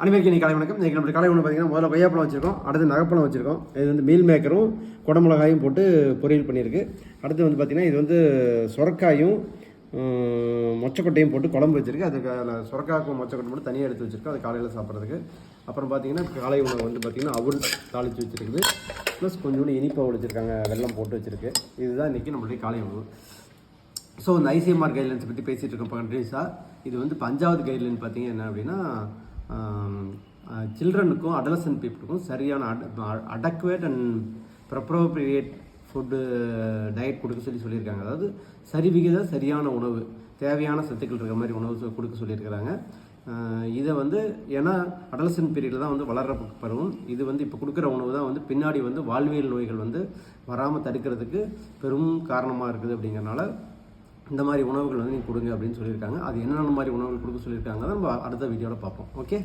அனைவருக்கும் இன்னைக்கு காலை வணக்கம். இன்றைக்கி நம்ம காலை உணவு பார்த்தீங்கன்னா முதல்ல கொய்யாப்பழம் வச்சுருக்கோம், அடுத்து நகப்பழம் வச்சுருக்கோம். இது வந்து மீல் மேக்கரும் குடமிளகாயும் போட்டு பொரியல் பண்ணியிருக்கு. அடுத்து வந்து பார்த்திங்கன்னா இது வந்து சுரக்காயும் மொச்சக்கொட்டையும் போட்டு குழம்பு வச்சுருக்கு. அதுக்கு சுரக்காய்க்கும் மொச்சக்கொட்டை மட்டும் தனியாக எடுத்து வச்சுருக்கோம், அது காலையில் சாப்பிட்றதுக்கு. அப்புறம் பார்த்திங்கன்னா காலை உணவு வந்து பார்த்திங்கன்னா அவல் தாளித்து வச்சுருக்குது, ப்ளஸ் கொஞ்சோண்டு இனிப்பாக வச்சுருக்காங்க, வெல்லம் போட்டு வச்சுருக்கு. இதுதான் இன்றைக்கி நம்மளுடைய காலை உணவு. ஸோ இந்த ஐசிஎம்ஆர் கைட்லைன்ஸ் பற்றி பேசிகிட்டு இருக்கோம் கண்டினியூஸாக. இது வந்து இப்போ 5வது கைட்லைன் பார்த்திங்க என்ன அப்படின்னா, சில்ட்ரனுக்கும் அடலசன்ட் பீப்புளுக்கும் சரியான அடக்குவேட் அண்ட் ப்ரொப்ரோப்ரியேட் ஃபுட்டு டயட் கொடுக்க சொல்லியிருக்காங்க. அதாவது சரிவிகித சரியான உணவு, தேவையான சத்துக்கள் இருக்கிற மாதிரி உணவு கொடுக்க சொல்லியிருக்கிறாங்க. இதை வந்து ஏன்னா அடலசன்ட் பீரியடில் தான் வந்து வளர்கிற பருவம். இது வந்து இப்போ கொடுக்குற உணவு தான் வந்து பின்னாடி வந்து வாழ்வியல் நோய்கள் வந்து வராமல் தடுக்கிறதுக்கு பெரும் காரணமாக இருக்குது. அப்படிங்கிறனால இந்த மாதிரி உணவுகள் வந்து நீங்கள் கொடுங்க அப்படின்னு சொல்லியிருக்காங்க. அது என்னென்ன மாதிரி உணவுகள் கொடுக்க சொல்லியிருக்காங்க நம்ம அடுத்த வீடியோவில் பார்ப்போம். ஓகே.